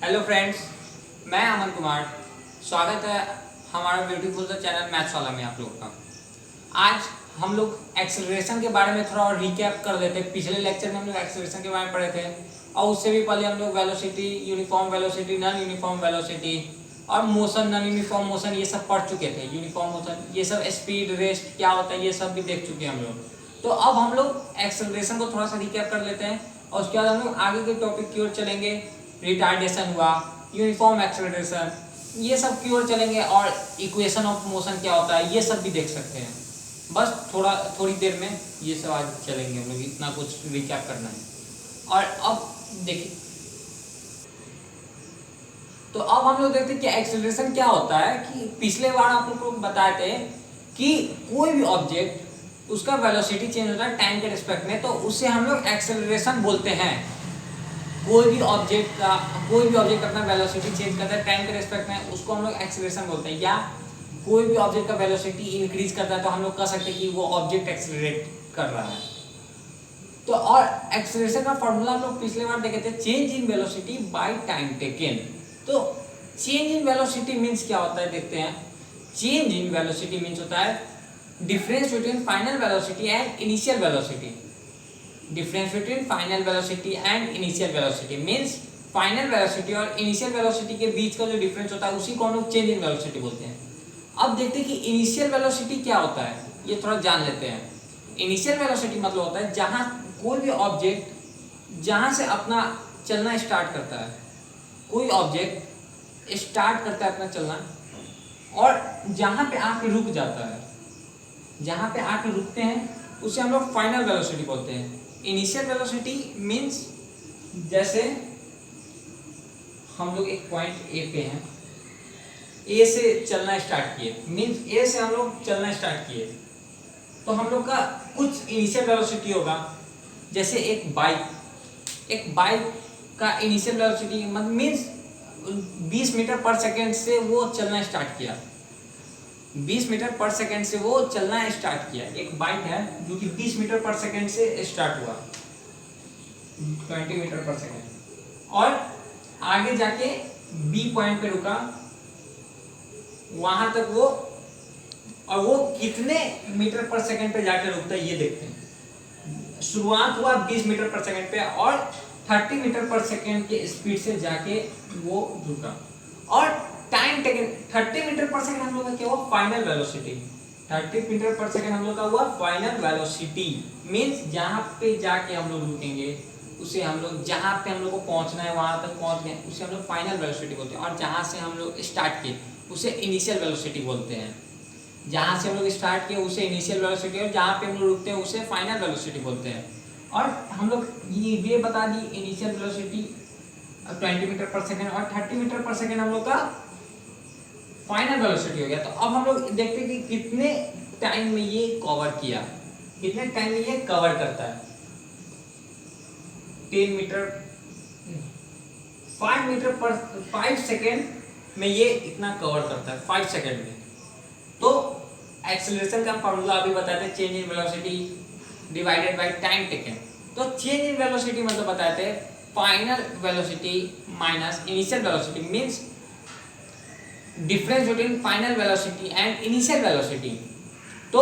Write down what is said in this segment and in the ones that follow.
Hello friends, मैं अमन कुमार। स्वागत है हमारा ब्यूटीफुल सा चैनल मैथ्स वाला में आप लोगों का। आज हम लोग एक्सेलरेशन के बारे में थोड़ा और रिकैप कर लेते हैं। पिछले लेक्चर में हम लोग एक्सेलरेशन के बारे में पढ़े थे और उससे भी पहले हम लोग velocity, uniform velocity, non uniform velocity और मोशन, नॉन यूनिफॉर्म मोशन ये सब पढ़ चुके थे। यूनिफॉर्म मोशन ये सब, स्पीड, रेस्ट क्या होता है ये सब भी देख चुके हैं हम लोग। तो अब हम लोग एक्सेलरेशन को थोड़ा सा रिकैप कर लेते हैं और उसके बाद हम लोग आगे के टॉपिक की ओर चलेंगे। रिटार्डेशन हुआ, यूनिफॉर्म एक्सेलरेशन, ये सब की ओर चलेंगे और इक्वेशन ऑफ मोशन क्या होता है ये सब भी देख सकते हैं। बस थोड़ी देर में ये सब आज चलेंगे हम लोग, इतना कुछ रिकैप करना है। और अब देखिए, तो अब हम लोग देखते हैं कि एक्सेलरेशन क्या होता है। कि पिछले बार आप लोग को बताए थे कि कोई भी ऑब्जेक्ट उसका वेलोसिटी चेंज होता है टाइम के रिस्पेक्ट में, तो उसे हम लोग एक्सेलरेशन बोलते हैं। कोई भी ऑब्जेक्ट अपना वेलोसिटी चेंज करता है टाइम के रिस्पेक्ट में, उसको हम लोग एक्सेलरेशन बोलते हैं। या कोई भी ऑब्जेक्ट का वेलोसिटी इंक्रीज करता है तो हम लोग कह सकते हैं कि वो ऑब्जेक्ट एक्सेलरेट कर रहा है। तो और एक्सेलरेशन का फॉर्मूला हम लोग पिछले बार देखे थे, change in velocity by time taken. तो चेंज इन वेलोसिटी मींस क्या होता है देखते हैं। चेंज इन वेलोसिटी मींस होता है difference between final velocity and initial velocity. Difference between final velocity and initial velocity means final velocity और initial velocity के बीच का जो डिफरेंस होता है उसी को हम लोग चेंज इन वेलोसिटी बोलते हैं। अब देखते हैं कि इनिशियल वेलोसिटी क्या होता है, ये थोड़ा जान लेते हैं। इनिशियल वेलोसिटी मतलब होता है जहां कोई भी ऑब्जेक्ट जहां से अपना चलना स्टार्ट करता है। कोई ऑब्जेक्ट स्टार्ट करता है अपना चलना और जहां पे आके रुक जाता है, जहां पे आके रुकते हैं उसे हम लोग फाइनल वेलोसिटी बोलते हैं। इनिशियल वेलोसिटी मींस जैसे हम लोग एक पॉइंट ए पे हैं, ए से चलना स्टार्ट किए, मींस ए से हम लोग चलना स्टार्ट किए तो हम लोग का कुछ इनिशियल वेलोसिटी होगा। जैसे एक बाइक का इनिशियल वेलोसिटी मींस 20 मीटर पर सेकेंड से वो चलना स्टार्ट किया। 20 मीटर पर सेकेंड से वो चलना स्टार्ट किया। एक बाइक है जो कि 20 मीटर पर सेकेंड से स्टार्ट हुआ, 20 मीटर पर सेकेंड, और आगे जाके बी पॉइंट पे रुका, वहां तक वो, और वो कितने मीटर पर सेकेंड पे जाके रुकता है ये देखते हैं। शुरुआत हुआ 20 मीटर पर सेकेंड पे और 30 मीटर पर सेकेंड के स्पीड से जाके वो रुका। और टाइम टेकन 30 मीटर पर सेकेंड हम लोग का क्या हुआ, फाइनल वेलोसिटी। 30 मीटर पर सेकेंड हम लोग का हुआ फाइनल वेलोसिटी मींस जहां पे जाके हम लोग रुकेंगे उसे हम लोग, जहां पे हम लोग को पहुंचना है वहां तक पहुंच गए उसे हम लोग फाइनल वेलोसिटी बोलते हैं। और जहां से हम लोग स्टार्ट किए उसे इनिशियल वेलोसिटी बोलते हैं। जहां से हम लोग स्टार्ट किए उसे इनिशियल वेलोसिटी और जहां पे हम लोग रुकते हैं उसे फाइनल वेलोसिटी बोलते हैं। और हम लोग ये बता दी इनिशियल वेलोसिटी 20 मीटर पर सेकेंड और 30 मीटर पर सेकेंड हम लोग का फाइनल वेलोसिटी हो गया। तो अब हम लोग देखते हैं कि कितने टाइम में ये कवर किया, कितने टाइम में ये कवर करता है। 5 मीटर पर 5 सेकेंड में ये इतना कवर करता है, 5 सेकेंड में। तो एक्सेलरेशन का फॉर्मूला अभी बताए थे, change in velocity divided by time taken. तो चेंज इन वेलोसिटी मतलब बताए थे final velocity minus initial velocity means difference between final velocity and initial velocity. तो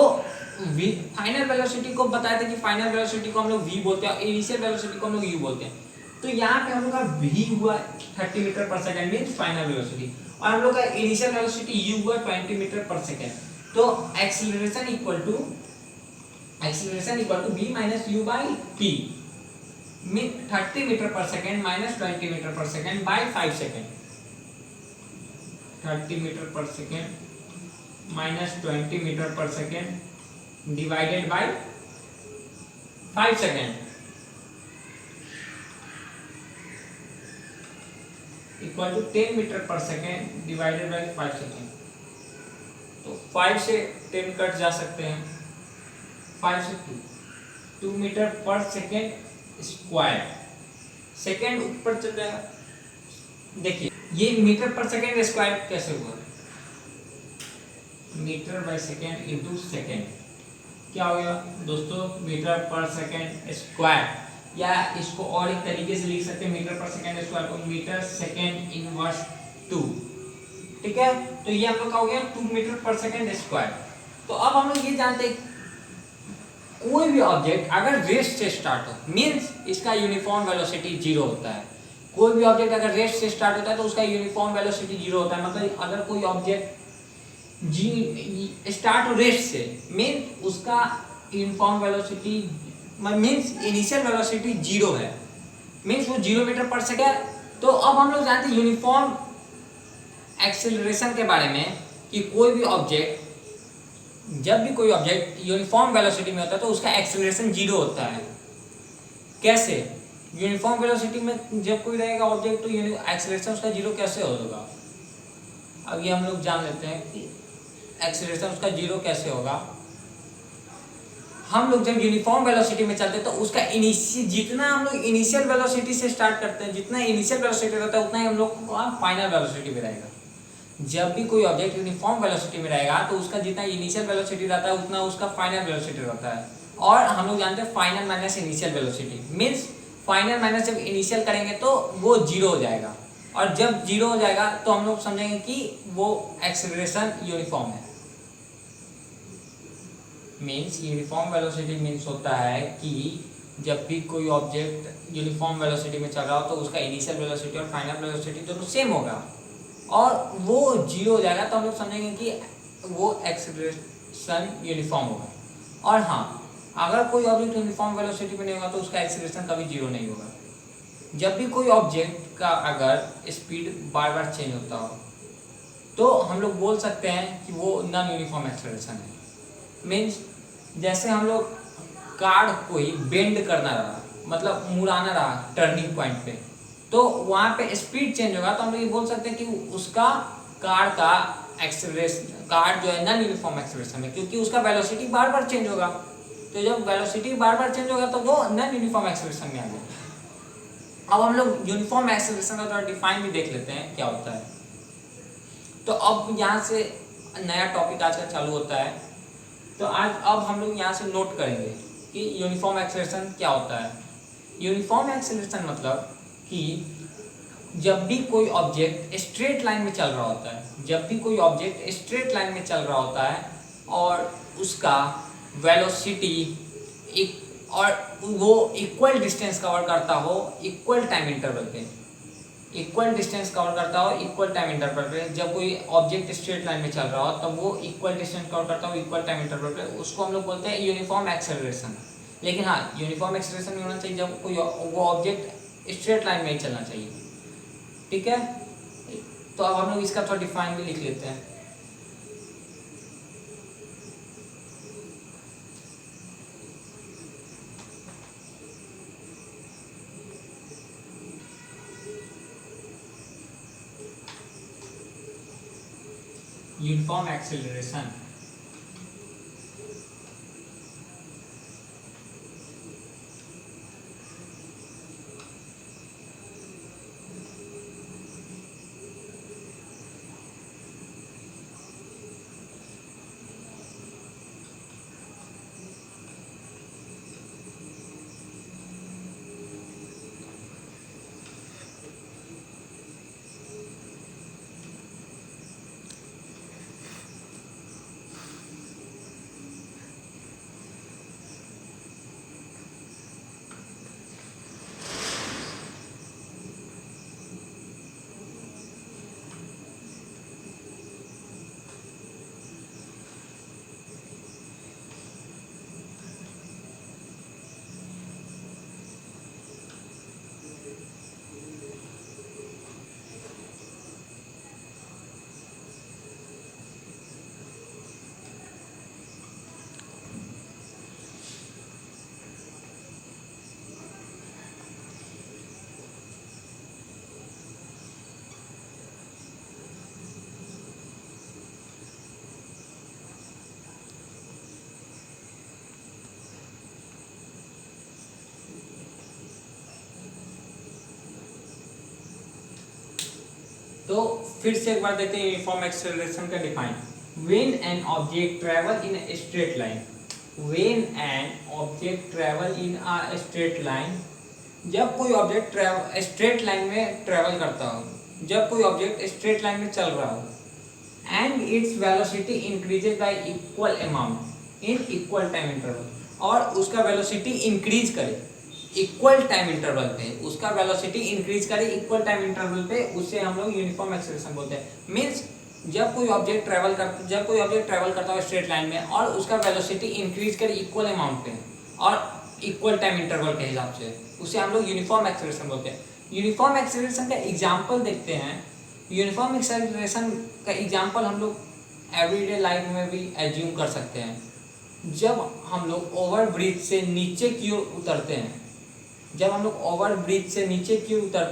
फाइनल वेलोसिटी को बताया था कि फाइनल वेलोसिटी को हम लोग v बोलते हैं और इनिशियल वेलोसिटी को हम लोग u बोलते हैं। तो यहाँ पे हम लोग का v हुआ 30 मीटर पर सेकेंड मींस फाइनल वेलोसिटी और हम लोग का इनिशियल वेलोसिटी u हुआ 20 मीटर पर सेकेंड। तो acceleration equal to v minus u by t, 30 metre पर सेकेंड माइनस 20 मीटर पर सेकेंड बाई 5 सेकेंड। 30 मीटर पर सेकेंड माइनस 20 मीटर पर second divided by 5 second equal to 10 metre पर second divided by 5 second. तो 5 से 10 cut जा सकते हैं, 5 से 2 मीटर पर सेकेंड स्क्वायर। सेकेंड ऊपर चल जाएगा। देखिए ये मीटर पर सेकेंड स्क्वायर कैसे हुआ, metre by second into second क्या हो गया दोस्तों, मीटर पर सेकेंड स्क्वायर। या इसको और एक तरीके से लिख सकते हैं मीटर पर सेकंड स्क्वायर को मीटर सेकंड इनवर्स 2, ठीक है। तो ये हम लोग का हो गया 2 मीटर पर सेकंड स्क्वायर। तो अब हम लोग ये जानते हैं कोई भी ऑब्जेक्ट अगर रेस्ट से स्टार्ट हो मींस इसका यूनिफॉर्म वेलोसिटी 0 होता है। कोई भी ऑब्जेक्ट अगर रेस्ट से स्टार्ट होता है तो उसका यूनिफॉर्म वेलोसिटी 0 होता है। मतलब अगर कोई ऑब्जेक्ट स्टार्ट रेस्ट से मींस उसका uniform velocity means initial velocity 0 है, मींस वो 0 मीटर पर सेकंड। तो अब हम लोग जानते हैं यूनिफॉर्म एक्सेलरेशन के बारे में कि कोई भी ऑब्जेक्ट जब भी कोई ऑब्जेक्ट यूनिफॉर्म वेलोसिटी में होता है तो उसका एक्सेलरेशन 0 होता है। कैसे? यूनिफॉर्म वेलोसिटी में जब कोई रहेगा ऑब्जेक्ट तो एक्सेलरेशन उसका 0 कैसे होगा? अब ये हम लोग जान लेते हैं कि एक्सेलरेशन उसका 0 कैसे होगा। हम लोग जब यूनिफॉर्म वेलोसिटी में चलते हैं तो उसका जितना हम लोग इनिशियल वेलोसिटी से स्टार्ट करते हैं, जितना इनिशियल वेलोसिटी रहता है उतना ही हम लोग को फाइनल वेलोसिटी में रहेगा। जब भी कोई ऑब्जेक्ट यूनिफॉर्म वेलोसिटी में रहेगा तो उसका जितना इनिशियल वेलोसिटी रहता है उतना उसका फाइनल वेलोसिटी रहता है। और हम लोग जानते हैं final minus initial velocity means final minus जब इनिशियल करेंगे तो वो 0 हो जाएगा, और जब 0 हो जाएगा तो हम लोग समझेंगे कि वो एक्सेलरेशन यूनिफॉर्म है। मींस यूनिफॉर्म वेलोसिटी मींस होता है कि जब भी कोई ऑब्जेक्ट यूनिफॉर्म वेलोसिटी में चल रहा हो तो उसका इनिशियल वेलोसिटी और फाइनल वेलोसिटी दोनों सेम होगा और वो 0 हो जाएगा तो हम लोग समझेंगे कि वो एक्सेलरेशन यूनिफॉर्म होगा। और हाँ, अगर कोई ऑब्जेक्ट यूनिफॉर्म वेलोसिटी में नहीं होगा तो उसका एक्सेलरेशन कभी 0 नहीं होगा। जब भी कोई ऑब्जेक्ट का अगर स्पीड बार बार चेंज होता हो तो हम लोग बोल सकते हैं कि वो नॉन यूनिफॉर्म एक्सेलरेशन है। मीन्स जैसे हम लोग कार को ही बेंड करना रहा, मतलब मुड़ाना रहा टर्निंग पॉइंट पे, तो वहाँ पे स्पीड चेंज होगा तो हम लोग ये बोल सकते हैं कि उसका कार का एक्सेलरेशन कार जो है नॉन यूनिफॉर्म एक्सेलरेशन है, क्योंकि उसका वेलोसिटी बार बार चेंज होगा। तो जब वेलोसिटी बार बार चेंज होगा तो वो नॉन यूनिफॉर्म एक्सेलरेशन में आ जाएगा। अब हम लोग यूनिफॉर्म एक्सेलरेशन का थोड़ा डिफाइन भी देख लेते हैं क्या होता है। तो अब यहाँ से नया टॉपिक आज का चालू होता है। तो आज अब हम लोग यहाँ से नोट करेंगे कि यूनिफॉर्म एक्सेलरेशन क्या होता है। यूनिफॉर्म एक्सेलरेशन मतलब कि जब भी कोई ऑब्जेक्ट स्ट्रेट लाइन में चल रहा होता है, जब भी कोई ऑब्जेक्ट स्ट्रेट लाइन में चल रहा होता है और उसका वेलोसिटी और वो इक्वल डिस्टेंस कवर करता हो इक्वल टाइम इंटरवल पे, इक्वल डिस्टेंस कवर करता हो इक्वल टाइम इंटरवल पे। जब कोई ऑब्जेक्ट स्ट्रेट लाइन में चल रहा हो तब वो इक्वल डिस्टेंस कवर करता हो इक्वल टाइम इंटरवल पे, उसको हम लोग बोलते हैं यूनिफॉर्म एक्सेलरेशन। लेकिन हाँ, यूनिफॉर्म एक्सेलरेशन नहीं होना चाहिए जब कोई वो ऑब्जेक्ट स्ट्रेट लाइन में ही चलना चाहिए, ठीक है। तो अब हम लोग इसका थोड़ा डिफाइन भी लिख लेते हैं। यूनिफॉर्म एक्सेलरेशन तो फिर से एक बार देखते हैं यूनिफॉर्म एक्सेलरेशन का define. When an object travel in a straight line, when an object travel in a straight line जब कोई ऑब्जेक्ट स्ट्रेट लाइन में ट्रेवल करता हो, जब कोई ऑब्जेक्ट स्ट्रेट लाइन में चल रहा हो and its velocity increases y equal amount in equal time interval, और उसका वेलोसिटी इंक्रीज करे इक्वल टाइम इंटरवल पे, उसका वेलोसिटी इंक्रीज करे इक्वल टाइम इंटरवल पे, उससे हम लोग यूनिफॉर्म एक्सेलरेशन बोलते हैं। मींस जब कोई ऑब्जेक्ट ट्रैवल करता हो स्ट्रेट लाइन में और उसका वेलोसिटी इंक्रीज करे इक्वल अमाउंट पे और इक्वल टाइम इंटरवल के हिसाब से, उसे हम लोग यूनिफॉर्म एक्सेलरेशन बोलते हैं। यूनिफॉर्म एक्सेलरेशन का एग्जांपल देखते हैं। यूनिफॉर्म एक्सेलरेशन का एग्जांपल हम लोग एवरीडे लाइफ में भी एज्यूम कर सकते हैं। जब हम लोग ओवर ब्रिज से नीचे की ओर उतरते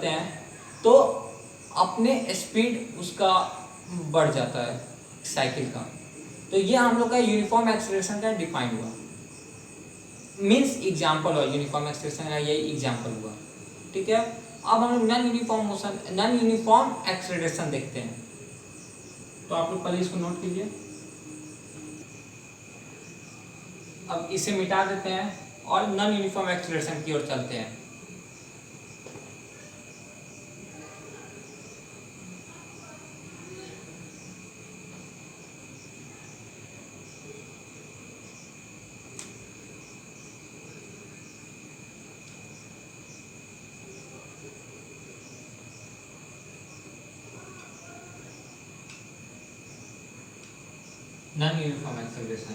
हैं, तो अपने स्पीड उसका बढ़ जाता है साइकिल का। तो ये हम लोग का यूनिफॉर्म एक्सेलरेशन का डिफाइन हुआ, मीन्स एग्जाम्पल हुआ, यूनिफॉर्म एक्सेलरेशन का यही एग्जाम्पल हुआ। ठीक है, अब हम लोग नॉन यूनिफॉर्म एक्सेलरेशन देखते हैं। तो आप लोग पहले इसको नोट कीजिए। अब इसे मिटा देते हैं और नॉन यूनिफॉर्म एक्सेलरेशन की ओर चलते हैं। Non uniform acceleration,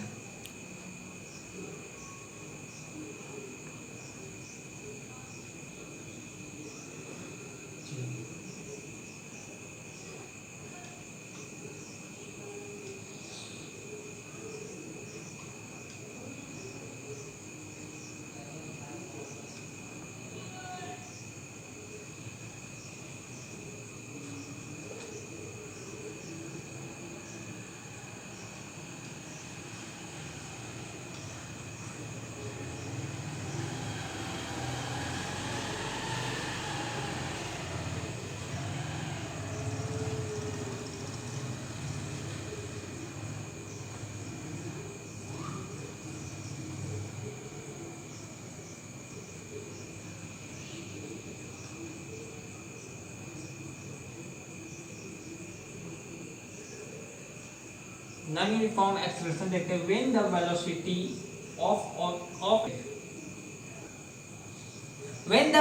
non uniform acceleration देखते हैं। When the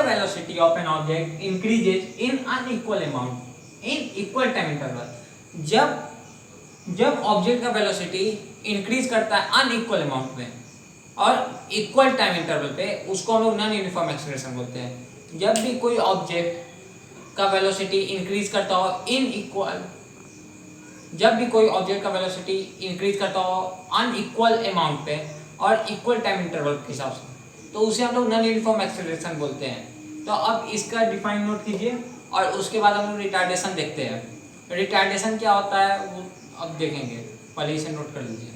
velocity of an object increases in unequal amount in equal time interval, जब ऑब्जेक्ट का वेलोसिटी इंक्रीज करता है अनइक्वल अमाउंट में और इक्वल टाइम इंटरवल पे, उसको हम लोग नॉन यूनिफॉर्म एक्सेलरेशन बोलते हैं। जब भी कोई ऑब्जेक्ट का वेलोसिटी इंक्रीज करता हो अनइक्वल अमाउंट पे और इक्वल टाइम इंटरवल के हिसाब से, तो उसे हम लोग नॉन यूनिफॉर्म एक्सेलरेशन बोलते हैं। तो अब इसका डिफाइन नोट कीजिए और उसके बाद हम लोग रिटार्डेशन देखते हैं। रिटार्डेशन क्या होता है वो अब देखेंगे, पहले इसे नोट कर लीजिए।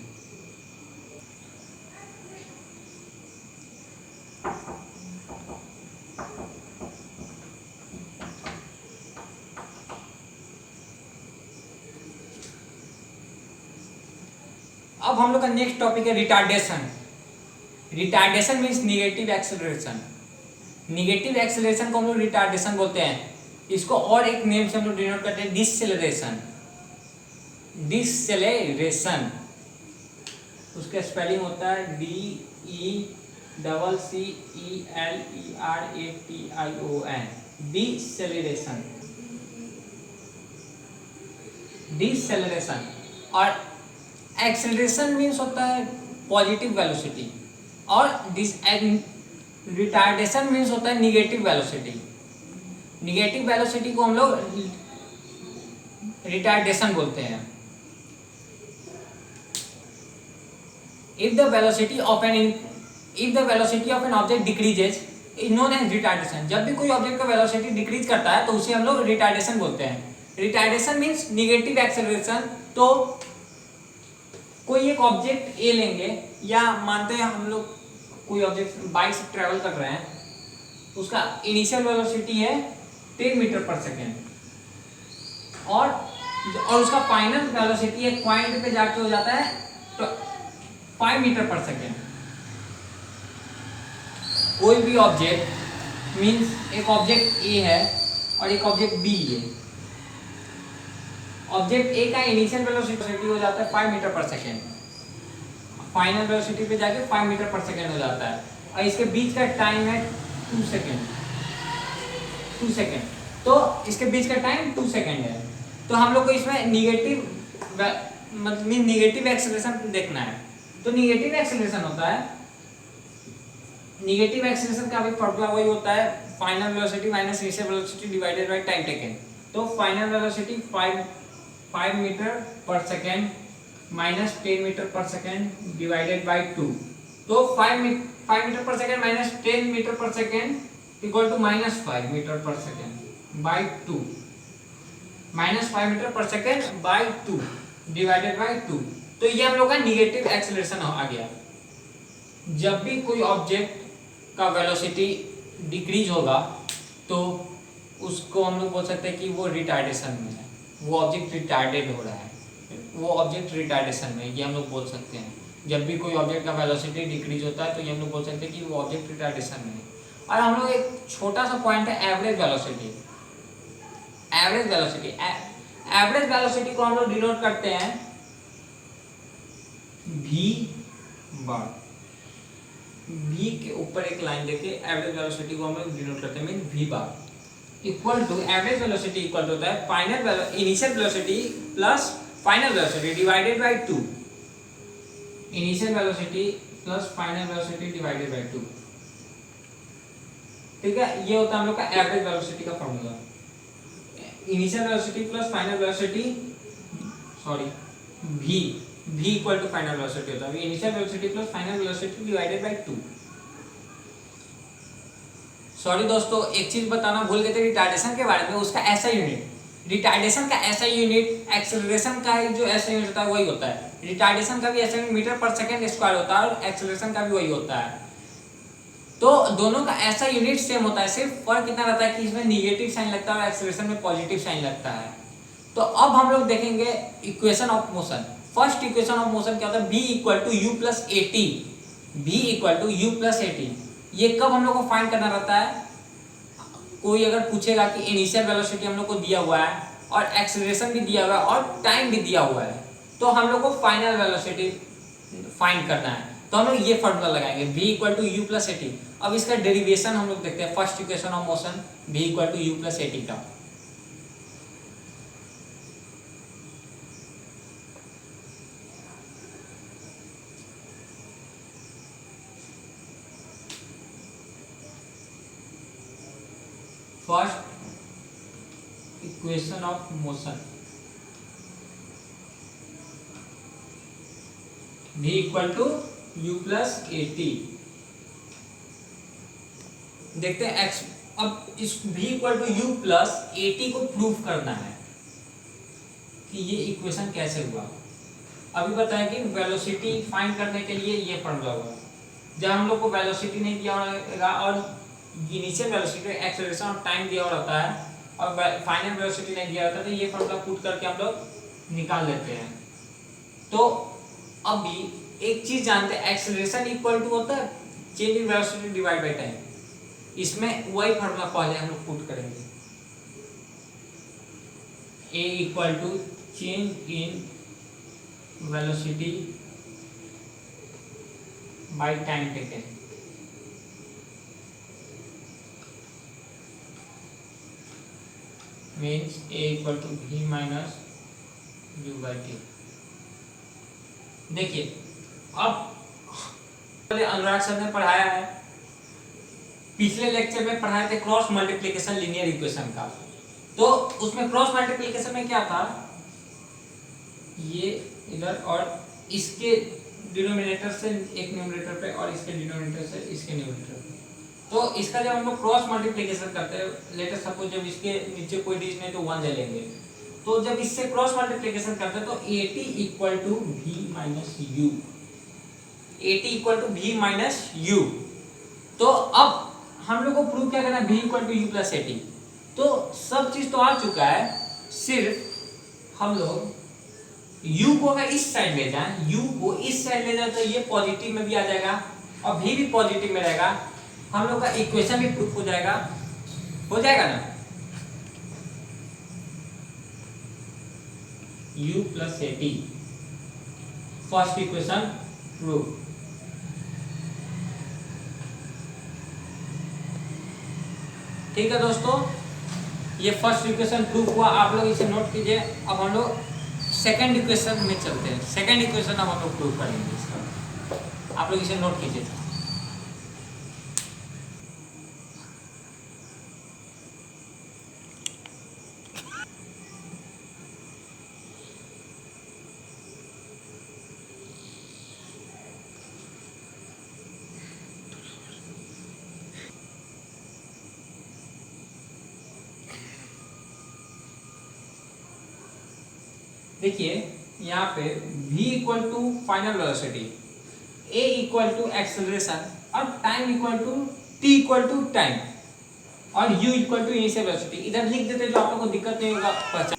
अब हम लोग का नेक्स्ट टॉपिक है retardation. Retardation means negative acceleration. Negative acceleration को हम लोग रिटार्डेशन बोलते हैं। इसको और एक नेम से हम लोग डिनोट करते हैं, डिसेलेरेशन। डिसेलेरेशन, उसका स्पेलिंग होता है DECCELERATION, डिसेलेरेशन। डिसेलेरेशन और एक्सेलरेशन मीन्स होता है पॉजिटिव वेलोसिटी और रिटार्डेशन मीन्स होता है निगेटिव वेलोसिटी। निगेटिव वेलोसिटी को हम लोग रिटार्डेशन बोलते हैं। If the velocity of an object decreases is known as retardation। जब भी कोई ऑब्जेक्ट का वेलोसिटी डिक्रीज करता है तो उसे हम लोग रिटार्डेशन बोलते हैं। Retardation means negative acceleration. तो कोई एक ऑब्जेक्ट ए लेंगे, या मानते हैं हम लोग कोई ऑब्जेक्ट बाइक से ट्रेवल कर रहे हैं, उसका इनिशियल वेलोसिटी है 10 मीटर पर सेकेंड और उसका फाइनल वेलोसिटी एक पॉइंट पे जाके हो जाता है तो 5 मीटर पर सेकेंड। कोई भी ऑब्जेक्ट मीन्स एक ऑब्जेक्ट ए है और एक ऑब्जेक्ट बी है। ऑब्जेक्ट ए का इनिशियल वेलोसिटी हो जाता है 5 मीटर पर सेकेंड, फाइनल वेलोसिटी पे जाके 5 मीटर पर सेकेंड हो जाता है, और इसके बीच का टाइम है 2 सेकेंड। 2 सेकेंड, तो इसके बीच का टाइम 2 सेकेंड है। तो हम लोग को इसमें निगेटिव एक्सेलरेशन देखना है। तो निगेटिव एक्सेलरेशन होता है, निगेटिव एक्सेलरेशन का भी फॉर्मूला वही होता है, final velocity minus initial velocity divided by time taken. तो फाइनल वेलोसिटी 5 मीटर पर सेकेंड माइनस 10 मीटर पर सेकेंड डिवाइडेड बाय 2। तो 5 मीटर पर सेकेंड माइनस 10 मीटर पर second equal to minus 5 metre पर सेकेंड बाय 2, माइनस 5 मीटर पर second by 2 divided by 2। तो ये हम लोग का निगेटिव एक्सेलरेशन आ गया। जब भी कोई ऑब्जेक्ट का वेलोसिटी डिक्रीज होगा तो उसको हम लोग बोल सकते हैं कि वो रिटार्डेशन में है, वो ऑब्जेक्ट रिटार्डेड हो रहा है, वो ऑब्जेक्ट रिटार्डेशन में, ये हम लोग बोल सकते हैं। जब भी कोई ऑब्जेक्ट का वेलोसिटी डिक्रीज होता है तो ये हम लोग बोल सकते हैं कि वो ऑब्जेक्ट रिटार्डेशन में है। और हम लोग एक छोटा सा पॉइंट है average velocity. Average velocity, average velocity को हम लोग डिनोट करते हैं v बार। v के ऊपर एक लाइन देके एवरेज वेलोसिटी को हम लोग डिनोट करते हैं mean v bar equal to average velocity equal होता है final initial velocity plus final velocity divided by 2। Initial velocity plus final velocity divided by 2। ठीक है, ये होता है हम लोग का एवरेज वेलोसिटी का formula. Initial velocity plus final velocity, sorry v equal to final velocity होता है initial velocity plus final velocity divided by 2। Sorry दोस्तों, एक चीज बताना भूल गए थे रिटार्डेशन के बारे में। उसका ऐसा यूनिट, रिटार्डेशन का ऐसा यूनिट एक्सेलरेशन का जो ऐसा यूनिट होता है वही होता है। रिटार्डेशन का भी ऐसा यूनिट मीटर पर सेकेंड स्क्वायर होता है और एक्सेलरेशन का भी वही होता है। तो दोनों का ऐसा यूनिट सेम होता है, सिर्फ फर्क इतना रहता है कि इसमें निगेटिव साइन लगता है और एक्सेलरेशन में पॉजिटिव साइन लगता है। तो अब हम लोग देखेंगे equation of motion. First equation of motion क्या होता है, v equal to u plus a t. v equal to u plus a t, ये कब हम लोग को फाइंड करना रहता है, कोई अगर पूछेगा कि इनिशियल वेलोसिटी हम लोग को दिया हुआ है और एक्सेलरेशन भी दिया हुआ है और टाइम भी दिया हुआ है, तो हम लोग को फाइनल वेलोसिटी फाइंड करना है। तो हम लोग ये फॉर्मूला लगाएंगे v equal to u plus a t. अब इसका डेरिवेशन हम लोग देखते हैं, first equation of motion v equal to u plus a t का। First equation of motion v equal to u plus a t. देखते हैं x, अब इस v equal to u plus a t को प्रूव करना है कि ये इक्वेशन कैसे हुआ। अभी बताया कि वेलोसिटी फाइंड करने के लिए ये फॉर्मूला हुआ। जब हम लोग को वेलोसिटी नहीं दिया होगा और इनिशियल वेलोसिटी एक्सेलरेशन और टाइम दिया होता है और फाइनल वेलोसिटी नहीं दिया होता, तो ये फॉर्मूला पुट करके हम लोग निकाल लेते हैं। तो अभी एक चीज जानते हैं, एक्सेलरेशन इक्वल टू होता है change in velocity divide by time. इसमें वही फॉर्मूला पहले हम लोग पुट करेंगे, a equal to change in velocity by time taken. Means a equal to v minus u by t. देखिए, अब अनुराग सर ने पढ़ाया है, पिछले लेक्चर में पढ़ाए थे क्रॉस मल्टीप्लिकेशन लीनियर इक्वेशन का। तो उसमें क्रॉस मल्टीप्लिकेशन में क्या था, ये इधर और इसके डिनोमिनेटर से एक न्यूमरेटर पे और इसके डिनोमिनेटर से इसके न्यूमरेटर पे। तो इसका जब हम लोग क्रॉस मल्टीप्लिकेशन करते हैं, लेट अस सपोज जब इसके नीचे कोई डिजिट नहीं तो 1 ले लेंगे, तो जब इससे क्रॉस मल्टीप्लिकेशन करते हैं तो AT equal to v minus u, AT equal to v minus u. तो अब हम लोग को प्रूव क्या करना है, v equal to u plus AT। तो सब चीज तो आ चुका है, सिर्फ हम लोग u को अगर इस साइड ले जाएं, u को इस साइड ले जाए तो ये पॉजिटिव में भी आ जाएगा और v भी पॉजिटिव में रहेगा। हम लोग का इक्वेशन भी प्रूफ हो जाएगा ना। u plus a T, first equation proof. ठीक है दोस्तों, ये फर्स्ट इक्वेशन प्रूफ हुआ, आप लोग इसे नोट कीजिए। अब हम लोग सेकंड इक्वेशन में चलते हैं। सेकंड इक्वेशन अब हम लोग प्रूफ करेंगे इसका, आप लोग इसे नोट कीजिए। देखिए यहाँ पे v equal to final velocity, a equal to acceleration और time equal to t equal to time और u equal to initial velocity. इधर लिख देते जो आप लोगों को दिक्कत नहीं होगा पहचान।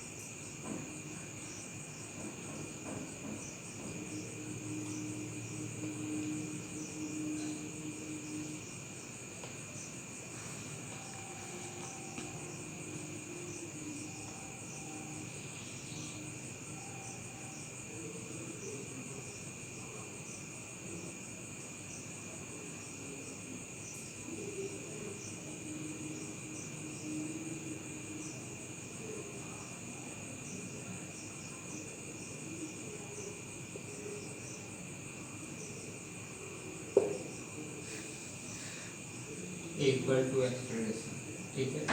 इक्वल टू एक्सेलरेशन, ठीक है।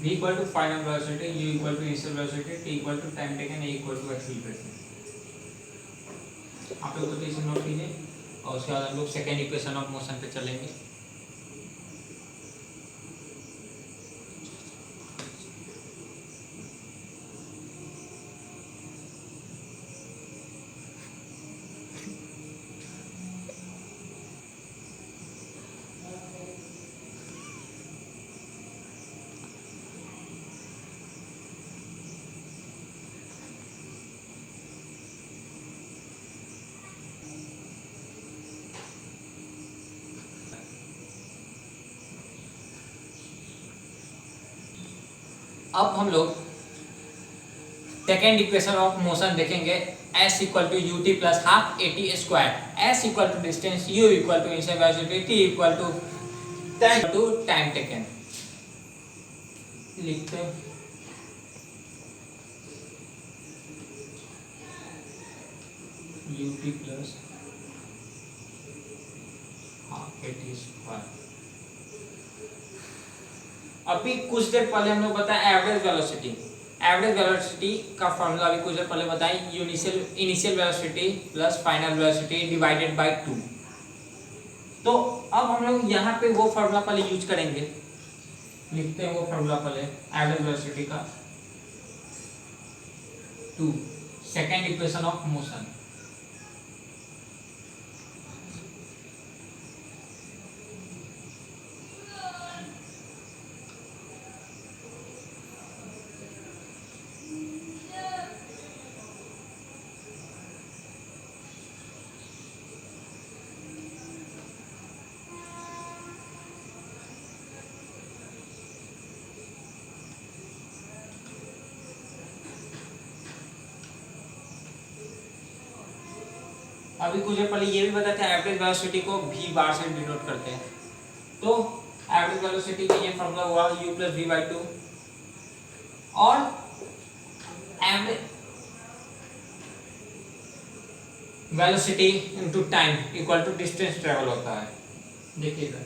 v equal to final velocity, u equal to initial velocity, t equal to time taken, a equal to acceleration. आप लोग तो इसे नोट कीजिए और उसके बाद हम लोग सेकेंड इक्वेशन ऑफ मोशन पे चलेंगे। अब हम लोग सेकेंड इक्वेशन ऑफ मोशन देखेंगे। s equal to u t plus half a t square, s equal to distance, u equal to initial velocity, t equal to time taken. लिखते हैं u t plus half a t square. अभी कुछ देर पहले हम लोग बताए average velocity. Average velocity का फॉर्मूला अभी कुछ देर पहले बताए, initial velocity plus final velocity divided by 2। तो अब हम लोग यहाँ पे वो फॉर्मूला पहले यूज करेंगे। लिखते हैं वो फॉर्मूला पहले एवरेज वेलोसिटी का 2, सेकेंड इक्वेशन ऑफ मोशन। अभी कुछ देर पहले ये भी बताया था एवरेज वेलोसिटी को v बार से डिनोट करते हैं। तो एवरेज वेलोसिटी का ये फॉर्मूला हुआ u प्लस v बाई 2 और average velocity into time equal to distance travel होता है। देखिएगा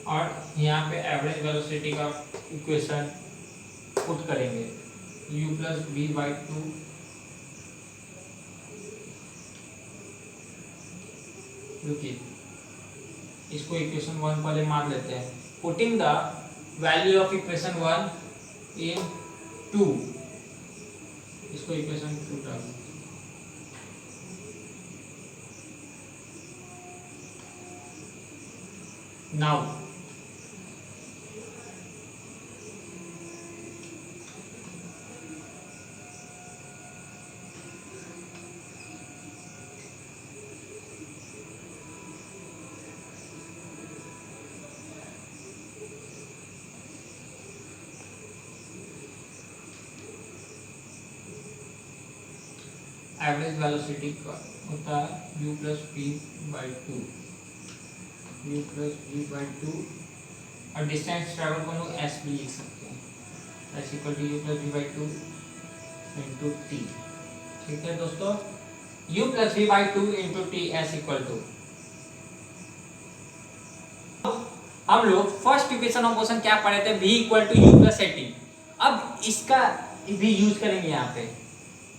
और यहाँ पे एवरेज वेलोसिटी का इक्वेशन पुट करेंगे u प्लस v बाई 2 रुकिए, इसको इक्वेशन 1 पहले मान लेते हैं। Putting the value of equation 1 in 2, इसको इक्वेशन 2 डाल। नाउ एवरेज वेलोसिटी का होता है u plus v by two, u plus v by two, और डिस्टेंस ट्रेवल को हम एस भी लिख सकते हैं, s equal to u plus v by two into t. ठीक है दोस्तों, u plus v by two into t s equal to, हम लोग फर्स्ट इक्वेशन ऑफ मोशन क्या पढ़े थे, v equal to u plus a t. अब इसका भी यूज करेंगे यहाँ पे,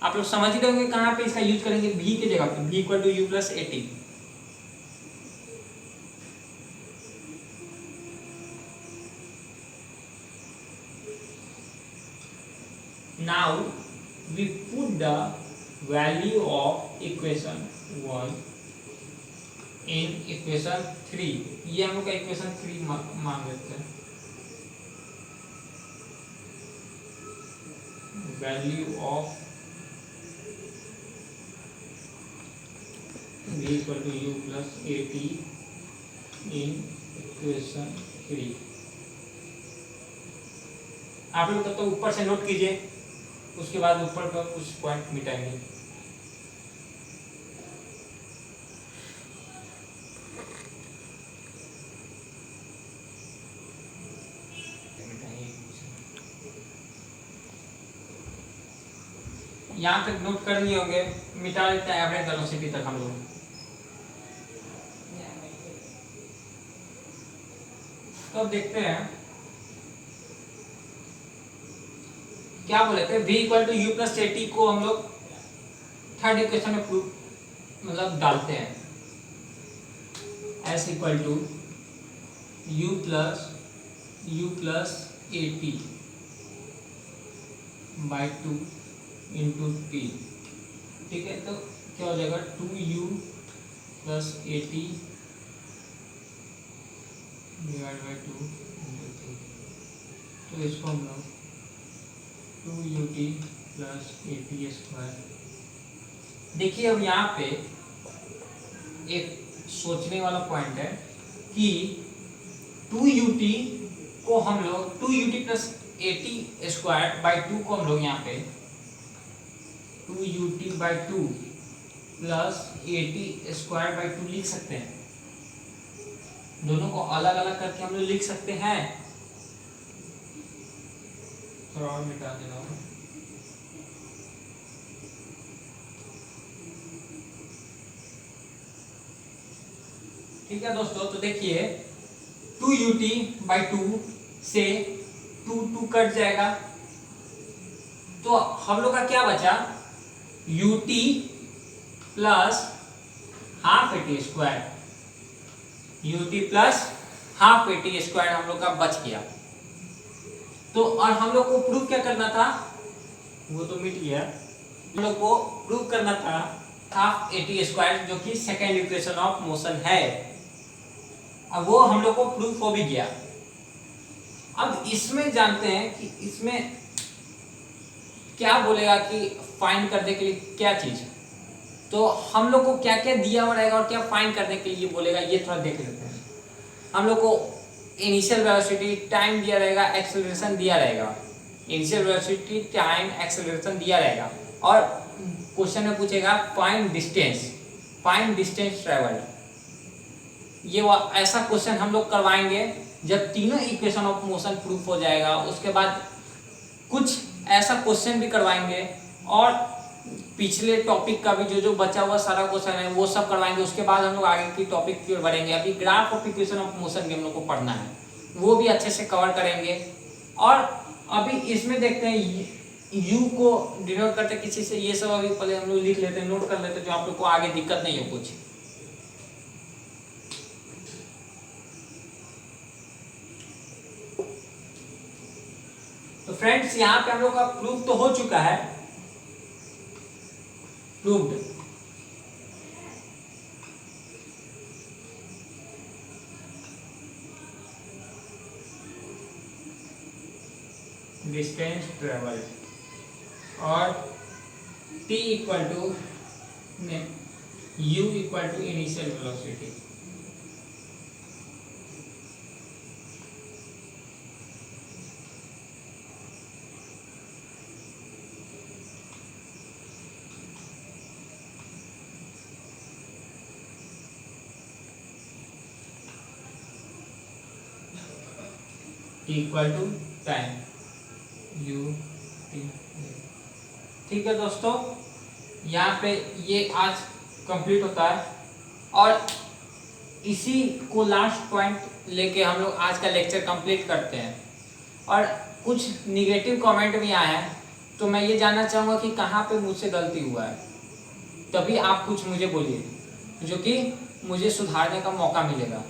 आप लोग समझ ही होंगे कहाँ पे इसका यूज करेंगे, v की जगह पे, v equal to u plus a t. Now we put the value of equation 1 in equation 3, ये हम लोग का इक्वेशन 3 मान लेते हैं। Value of v equal to u plus a t in equation 3। आप लोग तब तो ऊपर से नोट कीजिए, उसके बाद ऊपर का कुछ पॉइंट मिटाएंगे। यहाँ तक नोट कर लिए होंगे, मिटा लेते हैं एवरेज वेलोसिटी तक हम लोग। तो अब देखते हैं क्या बोले थे, v equal to u plus a t को हम लोग थर्ड इक्वेशन में प्रूफ मतलब डालते हैं, s equal to u plus a t by two into t. ठीक है, तो क्या हो जाएगा 2u plus a t divide by 2 into t. तो इसको हम लोग 2ut plus a t square. देखिए अब यहाँ पे एक सोचने वाला पॉइंट है कि 2ut को हम लोग 2ut plus a t square by 2 को हम लोग यहाँ पे 2ut by 2 plus a t square by 2 लिख सकते हैं। दोनों को अलग अलग करके हम लोग लिख सकते हैं। थोड़ा और मिटा देना होगा। ठीक है दोस्तों, तो देखिए 2ut बाई 2 से 2 कट जाएगा, तो हम लोग का क्या बचा, ut plus half a t square, ut plus half a t square हम लोग का बच गया। तो और हम लोग को प्रूव क्या करना था, वो तो मिट गया। हम लोग को प्रूव करना था हाफ ए टी स्क्वायर, जो कि सेकेंड इक्वेशन ऑफ मोशन है। अब वो हम लोग को प्रूफ हो भी गया। अब इसमें जानते हैं कि इसमें क्या बोलेगा कि फाइंड करने के लिए क्या चीज, तो हम लोग को क्या क्या दिया हुआ रहेगा और क्या फाइंड करने के लिए बोलेगा, ये थोड़ा देख लेते हैं। हम लोग को इनिशियल वेलोसिटी, टाइम दिया रहेगा, एक्सेलरेशन दिया रहेगा। इनिशियल वेलोसिटी, टाइम, एक्सेलरेशन दिया रहेगा, और क्वेश्चन में पूछेगा फाइंड डिस्टेंस ट्रेवल। ये ऐसा क्वेश्चन हम लोग करवाएंगे जब तीनों इक्वेशन ऑफ मोशन प्रूफ हो जाएगा। उसके बाद कुछ ऐसा क्वेश्चन भी करवाएंगे, और पिछले टॉपिक का भी जो बचा हुआ सारा क्वेश्चन है वो सब करवाएंगे। उसके बाद हम लोग आगे की टॉपिक की ओर बढ़ेंगे। अभी graph of equation of motion भी हम लोग को पढ़ना है, वो भी अच्छे से कवर करेंगे। और अभी इसमें देखते हैं u को डिनोट करते किसी से, ये सब अभी पहले हम लोग लिख लेते हैं, नोट कर लेते हैं, जो आप लोग को आगे दिक्कत नहीं हो कुछ। तो फ्रेंड्स यहाँ पे हम लोग का प्रूफ तो हो चुका है, प्रूव्ड। डिस्टेंस ट्रेवल और t equal to u equal to initial velocity. Equal to time u t। ठीक है दोस्तों, यहाँ पे ये आज कंप्लीट होता है और इसी को लास्ट पॉइंट लेके हम लोग आज का लेक्चर कंप्लीट करते हैं। और कुछ निगेटिव कमेंट भी आए हैं, तो मैं ये जानना चाहूँगा कि कहाँ पे मुझसे गलती हुआ है, तभी आप कुछ मुझे बोलिए, जो कि मुझे सुधारने का मौका मिलेगा।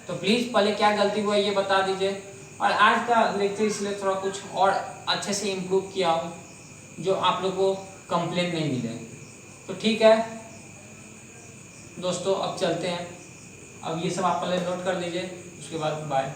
तो प्लीज़ पहले क्या गलती हुआ है ये बता दीजिए। और आज का लेक्चर इसलिए थोड़ा कुछ और अच्छे से इम्प्रूव किया हूँ, जो आप लोग को कंप्लेन नहीं मिले। तो ठीक है दोस्तों, अब चलते हैं। अब ये सब आप पहले नोट कर लीजिए, उसके बाद बाय।